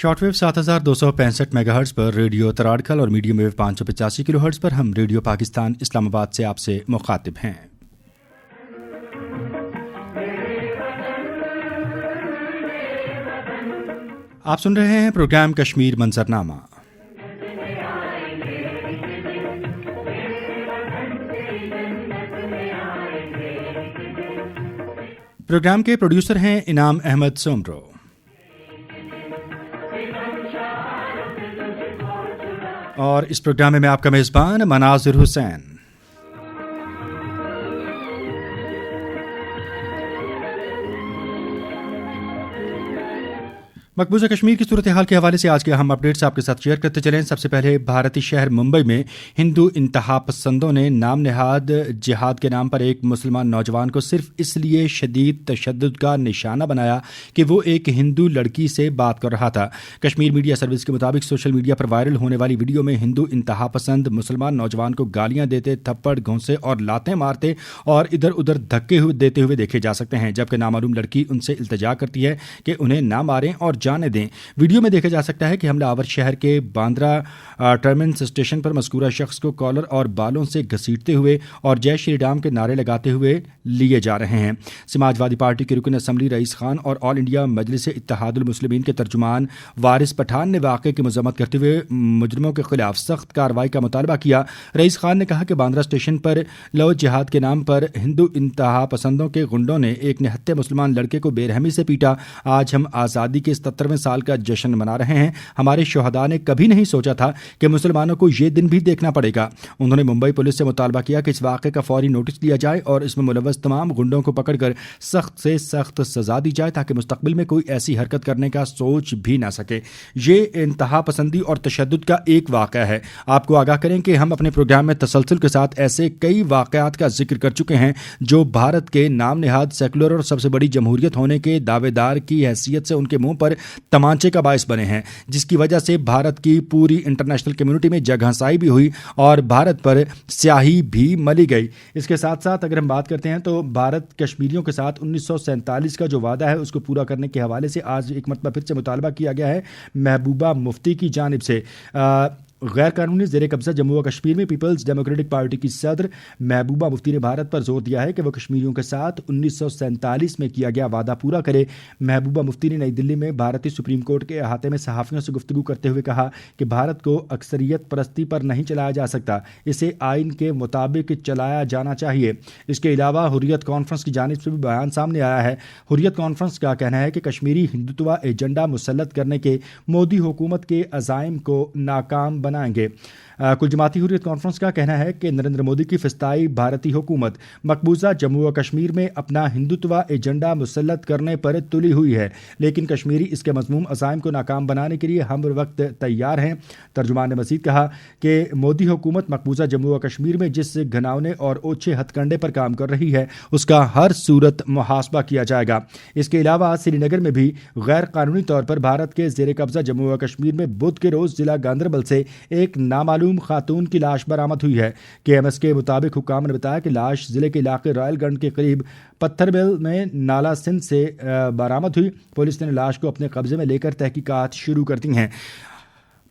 Short wave 7265 megahertz पर radio तराड़कल और medium wave 585 kilohertz पर हम रेडियो पाकिस्तान इस्लामाबाद से आपसे मुखातिब हैं। आप सुन रहे हैं प्रोग्राम कश्मीर मंजरनामा। प्रोग्राम के प्रोड्यूसर हैं इनाम अहमद सोमरो। और इस प्रोग्राम में मैं आपका मेज़बान मनाजिर हुसैन। मकबूजा कश्मीर की सूरत हाल के हवाले से आज के अहम अपडेट्स आपके साथ शेयर करते चलें। सबसे पहले भारतीय शहर मुंबई में हिंदू इंतहा पसंदों ने नाम नेहाद जिहाद के नाम पर एक मुसलमान नौजवान को सिर्फ इसलिए शदीद तशद्दुद का निशाना बनाया कि वो एक हिंदू लड़की से बात कर रहा था। कश्मीर मीडिया सर्विस के मुताबिक सोशल मीडिया पर वायरल होने वाली वीडियो में हिंदू इंतहा पसंद मुसलमान नौजवान को गालियां देते, थप्पड़, घूंसे और लातें मारते और इधर उधर धक्के देते हुए देखे जा सकते हैं, जबकि नामालूम लड़की उनसे इल्तिजा करती है कि उन्हें ना मारें और जाने दें। वीडियो में देखा जा सकता है कि हमलावर शहर के बांद्रा टर्मिनस स्टेशन पर मज़कूरा शख्स को कॉलर और बालों से घसीटते हुए और जय श्री राम के नारे लगाते हुए लिए जा रहे हैं। समाजवादी पार्टी के रुकन असम्बली रईस खान और ऑल इंडिया मजलिस इत्तेहादुल मुस्लिमीन के तर्जुमान वारिस पठान ने वाक़े की मज़म्मत करते हुए मुजरिमों के खिलाफ सख्त कार्रवाई का मुतालबा किया। रईस खान ने कहा कि बांद्रा स्टेशन पर लव जिहाद के नाम पर हिंदू इंतहा पसंदों के गुंडों ने एक निहत्थे मुसलमान लड़के को बेरहमी से पीटा। आज हम आज़ादी के 77वें साल का जश्न मना रहे हैं। हमारे शोहदा ने कभी नहीं सोचा था कि मुसलमानों को ये दिन भी देखना पड़ेगा। उन्होंने मुंबई पुलिस से मुतालबा किया कि इस वाक़े का फौरी नोटिस लिया जाए और इसमें मुलव्वस तमाम गुंडों को पकड़कर सख्त से सख्त सजा दी जाए ताकि मुस्तकबिल में कोई ऐसी हरकत करने का सोच भी ना सके। ये इंतहा पसंदी और तशद्दुद का एक वाक़या है। आपको आगाह करें कि हम अपने प्रोग्राम में तसलसल के साथ ऐसे कई वाक़यात का जिक्र कर चुके हैं जो भारत के नाम नेहाद सेकुलर और सबसे बड़ी जमहूरियत होने के दावेदार की हैसियत से उनके मुंह पर तमांचे का बायस बने हैं, जिसकी वजह से भारत की पूरी इंटरनेशनल कम्युनिटी में जगहंसाई भी हुई और भारत पर स्याही भी मली गई। इसके साथ साथ अगर हम बात करते हैं तो भारत कश्मीरियों के साथ 1947 का जो वादा है उसको पूरा करने के हवाले से आज एक मरतबा फिर से मुतालबा किया गया है महबूबा मुफ्ती की जानिब से। गैर कानूनी ज़ेर कब्ज़ा जम्मू व कश्मीर में पीपल्स डेमोक्रेटिक पार्टी की सदर महबूबा मुफ्ती ने भारत पर जोर दिया है कि वह कश्मीरियों के साथ 1947 में किया गया वादा पूरा करे। महबूबा मुफ्ती ने नई दिल्ली में भारतीय सुप्रीम कोर्ट के अहाते में सहाफ़ियों से गुफ्तगू करते हुए कहा कि भारत को अक्सरियत परस्ती पर नहीं चलाया जा सकता, इसे आइन के मुताबिक चलाया जाना चाहिए। इसके अलावा हुर्रियत कॉन्फ्रेंस की जानिब से भी बयान सामने आया है। हुर्रियत कॉन्फ्रेंस का कहना है कि कश्मीरी हिंदुत्व एजेंडा मुसल्लत करने के मोदी हुकूमत के अज़ाइम को नाकाम बनाएंगे। कुल जमाती हुर्रियत कॉन्फ्रेंस का कहना है कि नरेंद्र मोदी की फिस्ताई भारतीय हुकूमत मकबूजा जम्मू व कश्मीर में अपना हिंदुत्व एजेंडा मुसल्लत करने पर तुली हुई है, लेकिन कश्मीरी इसके मज़मूम अज़ाइम को नाकाम बनाने के लिए हम वक्त तैयार हैं। तर्जुमान ने मज़ीद कहा कि मोदी हुकूमत मकबूजा जम्मू व कश्मीर में जिस घिनौने और ओछे हथकंडे पर काम कर रही है उसका हर सूरत मुहासबा किया जाएगा। इसके अलावा श्रीनगर में भी गैर कानूनी तौर पर भारत के ज़ेर कब्ज़ा जम्मू व कश्मीर में बुध के रोज़ जिला गांदरबल से एक नामालूम खातून की लाश बरामद हुई है। KMS के मुताबिक हुक्काम ने बताया कि लाश जिले के इलाके रॉयलगंज के करीब पत्थरबेल में नाला सिंध से बरामद हुई। पुलिस ने लाश को अपने कब्जे में लेकर तहकीकात शुरू कर दी हैं।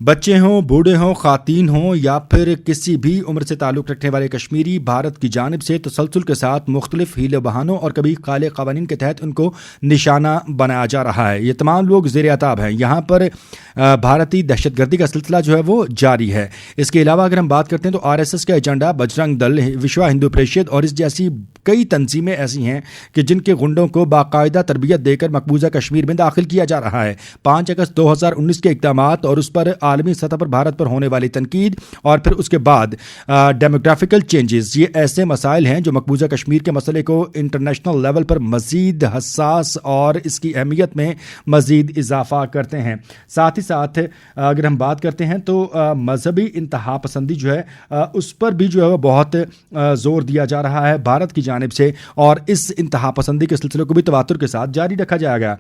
बच्चे हों, बूढ़े हों, खातीन हों या फिर किसी भी उम्र से ताल्लुक़ रखने वाले कश्मीरी भारत की जानिब से तसलसल के साथ मुख्तलिफ हीले बहानों और कभी काले क़वानीन के तहत उनको निशाना बनाया जा रहा है। ये तमाम लोग ज़ेर अताब हैं। यहाँ पर भारतीय दहशतगर्दी का सिलसिला जो है वो जारी है। इसके अलावा अगर हम बात करते हैं तो RSS का एजेंडा, बजरंग दल, विश्व हिंदू परिषद और इस जैसी कई तंजीमें ऐसी हैं कि जिनके गुंडों को बाकायदा तरबियत देकर मकबूजा कश्मीर में दाखिल किया जा रहा है। 5 अगस्त 2019 के इक़दामात और उस पर आलमी सतह पर भारत पर होने वाली तनकीद और फिर उसके बाद डेमोग्राफिकल चेंजेस, ये ऐसे मसाइल हैं जो मकबूजा कश्मीर के मसले को इंटरनेशनल लेवल पर मज़ीद हसास और इसकी अहमियत में मज़ीद इजाफा करते हैं। साथ ही साथ अगर हम बात करते हैं तो मजहबी इंतहा पसंदी जो है उस पर भी जो है बहुत जोर दिया जा रहा है भारत की जानिब से और इस इंतहा पसंदी के सिलसिले को भी तवातुर के साथ जारी रखा जाएगा।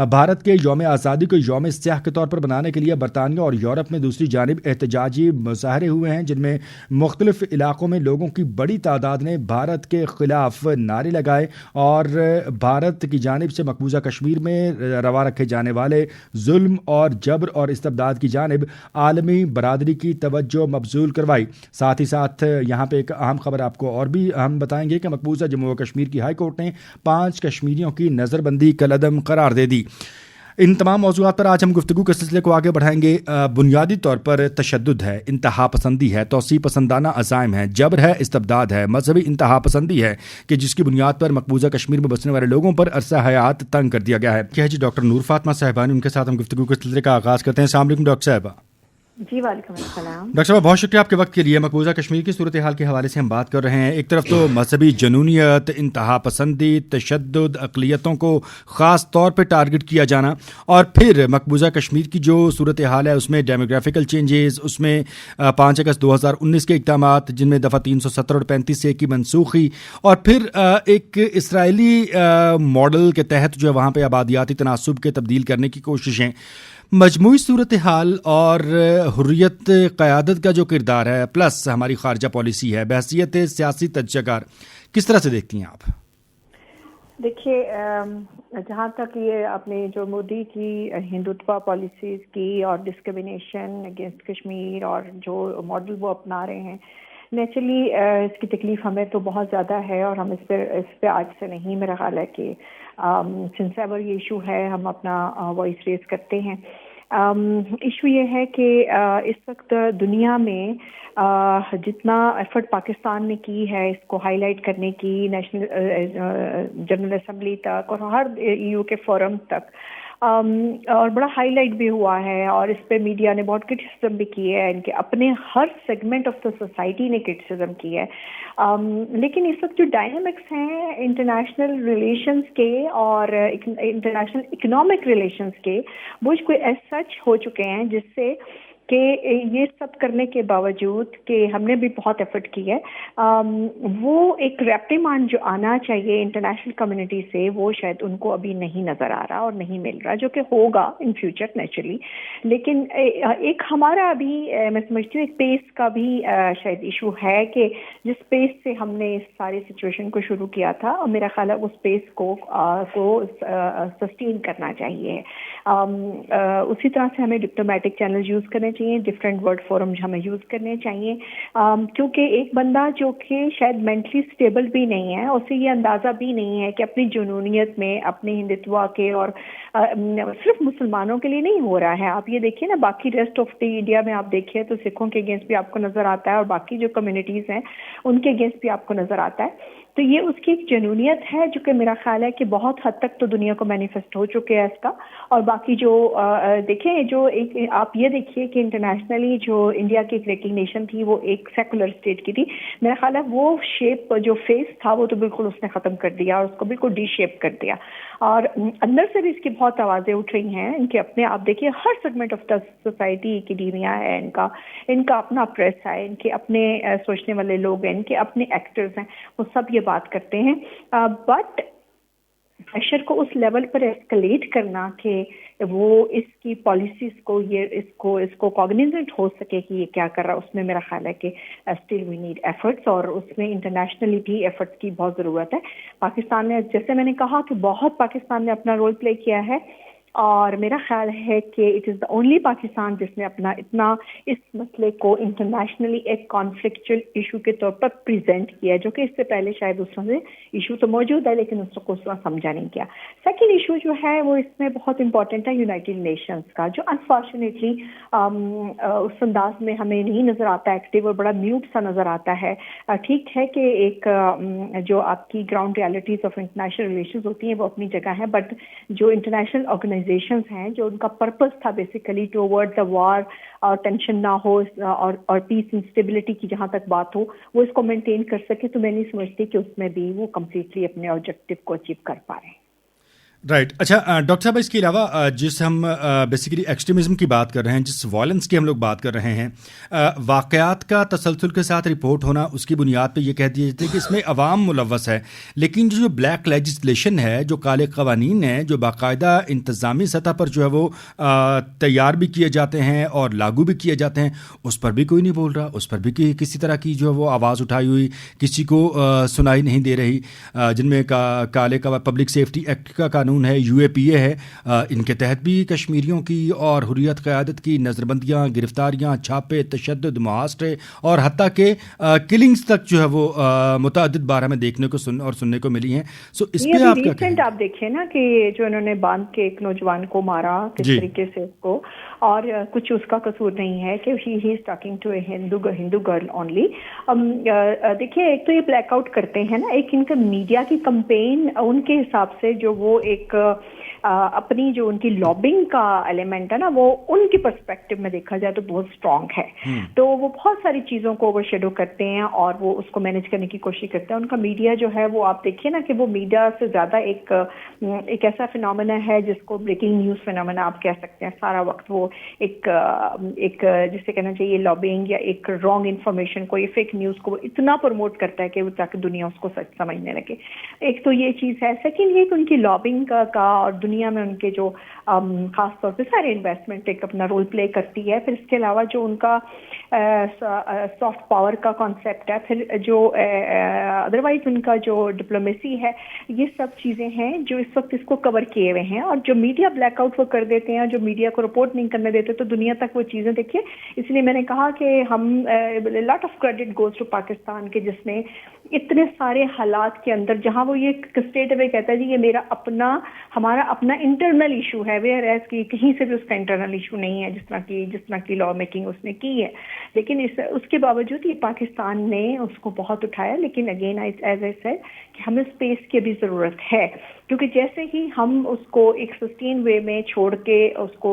भारत के यौम आज़ादी को यौम स्याह के तौर पर बनाने के लिए बरतानिया और यूरोप طرف میں دوسری جانب احتجاجی مظاہرے ہوئے ہیں جن میں مختلف علاقوں میں لوگوں کی بڑی تعداد نے بھارت کے خلاف نعرے لگائے اور بھارت کی جانب سے مقبوضہ کشمیر میں روا رکھے جانے والے ظلم اور جبر اور استبداد کی جانب عالمی برادری کی توجہ مبذول کروائی. ساتھ ہی ساتھ یہاں پہ ایک اہم خبر آپ کو اور بھی ہم بتائیں گے کہ مقبوضہ جموں و کشمیر کی ہائی کورٹ نے 5 کشمیریوں کی نظر بندی کالعدم قرار دے دی. ان تمام موضوعات پر آج ہم گفتگو کے سلسلے کو آگے بڑھائیں گے. بنیادی طور پر تشدد ہے, انتہا پسندی ہے, توسیع پسندانہ عزائم ہے, جبر ہے, استبداد ہے, مذہبی انتہا پسندی ہے کہ جس کی بنیاد پر مقبوضہ کشمیر میں بسنے والے لوگوں پر عرصہ حیات تنگ کر دیا گیا ہے. کیا جی ڈاکٹر نور فاطمہ صاحبان, ان کے ساتھ ہم گفتگو کے سلسلے کا آغاز کرتے ہیں. السلام علیکم ڈاکٹر صاحبہ. جی وعلیکم السلام. ڈاکٹر صاحب بہت شکریہ آپ کے وقت کے لیے. مقبوضہ کشمیر کی صورتحال کے حوالے سے ہم بات کر رہے ہیں. ایک طرف تو مذہبی جنونیت, انتہا پسندی, تشدد, اقلیتوں کو خاص طور پہ ٹارگٹ کیا جانا, اور پھر مقبوضہ کشمیر کی جو صورتحال ہے اس میں ڈیموگرافیکل چینجز, اس میں 5 اگست 2019 کے اقدامات جن میں دفعہ 370 اور 35 کی منسوخی, اور پھر ایک اسرائیلی ماڈل کے تحت جو ہے وہاں پہ آبادیاتی تناسب کے تبدیل کرنے کی کوششیں. مجموعی صورتحال اور حریت قیادت کا جو کردار ہے پلس ہماری خارجہ پالیسی ہے بحیثیت سیاسی تجزیہ کار, کس طرح سے دیکھتی ہیں آپ؟ دیکھیے جہاں تک یہ اپنے جو مودی کی ہندوتوا پالیسیز کی اور ڈسکریمنیشن اگینسٹ کشمیر اور جو ماڈل وہ اپنا رہے ہیں, نیچرلی اس کی تکلیف ہمیں تو بہت زیادہ ہے اور ہم اس پہ آج سے نہیں, میرا خیال ہے کہ سنس ایور یہ ایشو ہے ہم اپنا وائس ریز کرتے ہیں. ایشو یہ ہے کہ اس وقت دنیا میں جتنا ایفرٹ پاکستان نے کی ہے اس کو ہائی لائٹ کرنے کی, نیشنل جنرل اسمبلی تک اور ہر EU کے فورم تک, اور بڑا ہائی لائٹ بھی ہوا ہے, اور اس پہ میڈیا نے بہت کرٹیسزم بھی کی ہے, ان کے اپنے ہر سیگمنٹ آف دا سوسائٹی نے کرٹیسزم کی ہے. لیکن اس وقت جو ڈائنامکس ہیں انٹرنیشنل ریلیشنز کے اور انٹرنیشنل اکنامک ریلیشنز کے, وہ کوئی ایز سچ ہو چکے ہیں جس سے کہ یہ سب کرنے کے باوجود کہ ہم نے بھی بہت ایفرٹ کی ہے, وہ ایک ریپٹیمان جو آنا چاہیے انٹرنیشنل کمیونٹی سے وہ شاید ان کو ابھی نہیں نظر آ رہا اور نہیں مل رہا, جو کہ ہوگا ان فیوچر نیچرلی. لیکن ایک ہمارا ابھی میں سمجھتی ہوں ایک پیس کا بھی شاید ایشو ہے کہ جس پیس سے ہم نے اس سارے سچویشن کو شروع کیا تھا, اور میرا خیال ہے اس پیس کو سسٹین کرنا چاہیے. اسی طرح سے ہمیں ڈپلومیٹک چینل یوز کرنے چاہیے, ڈفرینٹ ورڈ فورم ہمیں یوز کرنے چاہیے, کیونکہ ایک بندہ جو کہ شاید مینٹلی اسٹیبل بھی نہیں ہے, اسے یہ اندازہ بھی نہیں ہے کہ اپنی جنونیت میں اپنے ہندوتوا کے اور صرف مسلمانوں کے لیے نہیں ہو رہا ہے. آپ یہ دیکھیے نا, باقی ریسٹ آف دی انڈیا میں آپ دیکھیے تو سکھوں کے اگینسٹ بھی آپ کو نظر آتا ہے, اور باقی جو کمیونٹیز ہیں ان کے اگینسٹ بھی آپ کو نظر آتا ہے. تو یہ اس کی ایک جنونیت ہے جو کہ میرا خیال ہے کہ بہت حد تک تو دنیا کو مینیفیسٹ ہو چکے ہیں اس کا. اور باقی جو دیکھیں جو ایک آپ یہ دیکھیے کہ انٹرنیشنلی جو انڈیا کی ایک ریکگنیشن تھی وہ ایک سیکولر اسٹیٹ کی تھی, میرا خیال ہے وہ شیپ جو فیس تھا وہ تو بالکل اس نے ختم کر دیا اور اس کو بالکل ڈی شیپ کر دیا. اور اندر سے بھی اس کی بہت آوازیں اٹھ رہی ہیں, ان کے اپنے آپ دیکھیے ہر segment of the society, academia ہے ان کا اپنا پریس ہے, ان کے اپنے سوچنے والے لوگ ہیں, ان کے اپنے ایکٹرز ہیں, وہ سب یہ بات کرتے ہیں. بٹ پریشر کو اس لیول پر ایسکلیٹ کرنا کہ وہ اس کی پالیسیز کو اس کو کاگنیزنٹ ہو سکے کہ یہ کیا کر رہا, اس میں میرا خیال ہے کہ اسٹل وی نیڈ ایفرٹس, اور اس میں انٹرنیشنلی بھی ایفرٹس کی بہت ضرورت ہے. پاکستان نے, جیسے میں نے کہا کہ بہت پاکستان نے اپنا رول پلے کیا ہے, اور میرا خیال ہے کہ it is the only Pakistan جس نے اپنا اتنا اس مسئلے کو انٹرنیشنلی ایک کانفلکچوئل ایشو کے طور پر پریزنٹ کیا ہے, جو کہ اس سے پہلے شاید اس طرح سے ایشو تو موجود ہے لیکن اس کو اس طرح سمجھا نہیں کیا. سیکنڈ ایشو جو ہے وہ اس میں بہت امپورٹنٹ ہے یونائٹیڈ نیشنز کا, جو انفارچونیٹلی اس انداز میں ہمیں نہیں نظر آتا ایکٹیو اور بڑا میوٹ سا نظر آتا ہے. ٹھیک ہے کہ ایک جو آپ کی ground realities of international relations ہوتی ہیں وہ اپنی جگہ ہیں, بٹ جو انٹرنیشنل آرگنائزیشنز ہیں جو ان کا پرپس تھا بیسیکلی ٹو ورڈ دا وار اور ٹینشن نہ ہو اور پیس اینڈ اسٹیبلٹی کی جہاں تک بات ہو وہ اس کو مینٹین کر سکے, تو میں نہیں سمجھتی کہ اس میں بھی وہ کمپلیٹلی اپنے آبجیکٹو کو اچیو کر پا رہے ہیں. राइट अच्छा डॉक्टर साहब, इसके अलावा जिस हम बेसिकली एक्सट्रीमिज्म की बात कर रहे हैं, जिस वायलेंस की हम लोग बात कर रहे हैं, वाक़यात का तसलसल के साथ रिपोर्ट होना, उसकी बुनियाद पे ये कह दिया जाता है कि इसमें अवाम मुलव्वस है, लेकिन जो ब्लैक लेजिस्लेशन है, जो काले क़वानीन हैं, जो बाकायदा इंतज़ामी सतह पर जो है वो तैयार भी किए जाते हैं और लागू भी किए जाते हैं, उस पर भी कोई नहीं बोल रहा, उस पर भी किसी तरह की जो है वो आवाज़ उठाई हुई किसी को सुनाई नहीं दे रही। जिनमें काले का पब्लिक सेफ्टी एक्ट का कानून है, यूएपीए है, इनके तहत भी कश्मीरियों की और हुर्रियत क़यादत की नज़रबंदियाँ, गिरफ्तारियाँ, छापे, तशद्दुद, मुहासरे और हत्ता के किलिंग्स तक जो है वो मुतअद्दिद बार हमें देखने को सुनने को मिली हैं। सो इस पे आप क्या कहेंगे? आप देखिए ना कि जो इन्होंने बांध के एक नौजवान को मारा किस तरीके से उसको, और कुछ उसका कसूर नहीं है कि he is talking to a Hindu girl only. देखिए, एक तो ये ब्लैकआउट करते हैं ना, एक इनका मीडिया की कंपेन उनके हिसाब से जो वो एक अपनी जो उनकी लॉबिंग का एलिमेंट है ना, वो उनके पर्सपेक्टिव में देखा जाए तो बहुत स्ट्रांग है। तो वो बहुत सारी चीज़ों को ओवर शेडो करते हैं और वो उसको मैनेज करने की कोशिश करते हैं। उनका मीडिया जो है वो आप देखिए ना कि वो मीडिया से ज़्यादा एक ऐसा फिनोमेना है जिसको ब्रेकिंग न्यूज़ फिनोमेना आप कह सकते हैं। सारा वक्त वो एक जिसे कहना चाहिए लॉबिंग या एक रॉन्ग इन्फॉर्मेशन को, ये फेक न्यूज़ को इतना प्रमोट करता है कि वो ताकि दुनिया उसको सच समझने लगे। एक तो ये चीज़ है। सेकेंड, ये उनकी लॉबिंग का और दुनिया में उनके जो खास तौर पे सारे इन्वेस्टमेंट एक अपना रोल प्ले करती है। फिर इसके अलावा जो उनका सॉफ्ट पावर का कॉन्सेप्ट है, फिर जो अदरवाइज उनका जो डिप्लोमेसी है, ये सब चीज़ें हैं जो इस वक्त इसको कवर किए हुए हैं। और जो मीडिया ब्लैकआउट वो कर देते हैं, जो मीडिया को रिपोर्ट नहीं करने देते, तो दुनिया तक वो चीज़ें देखिए। इसलिए मैंने कहा कि हम lot of credit goes to Pakistan के, जिसने इतने सारे हालात के अंदर जहां वो ये स्टेट अवे कहता है जी ये हमारा अपना इंटरनल इशू है, वेयर एज कि कहीं से भी उसका इंटरनल इशू नहीं है, जिस तरह की लॉ मेकिंग उसने की है। लेकिन उसके बावजूद ये पाकिस्तान ने उसको बहुत उठाया। लेकिन अगेन एज आई सेड कि हमें स्पेस की भी ज़रूरत है, क्योंकि जैसे ही हम उसको एक सस्टेन वे में छोड़ के उसको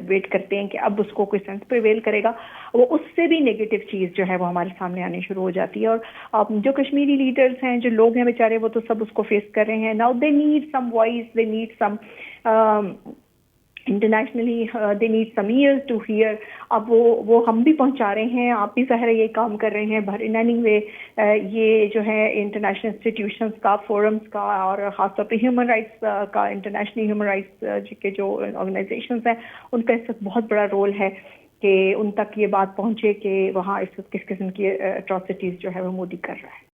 वेट करते हैं कि अब उसको कोई सेंस प्रिवेल करेगा, वो उससे भी नेगेटिव चीज़ जो है वो हमारे सामने आनी शुरू हो जाती है। और जो कश्मीरी लीडर्स हैं, जो लोग हैं बेचारे, वो तो सब उसको फेस कर रहे हैं। Now they need some voice, they need some internationally, they need some ears to hear. अब वो हम भी पहुंचा रहे हैं, आप भी ज़ाहिर है ये काम कर रहे हैं इन एनी वे। ये जो है इंटरनेशनल इंस्टीट्यूशंस का, फोरम्स का, और ख़ासतौर पे ह्यूमन राइट्स का, इंटरनेशनल ह्यूमन राइट्स के जो ऑर्गेनाइजेशंस हैं, उनका इस वक्त बहुत बड़ा रोल है कि उन तक ये बात पहुंचे कि वहाँ इस वक्त किस किस्म की अट्रॉसिटीज़ जो है वो मोदी कर रहा है।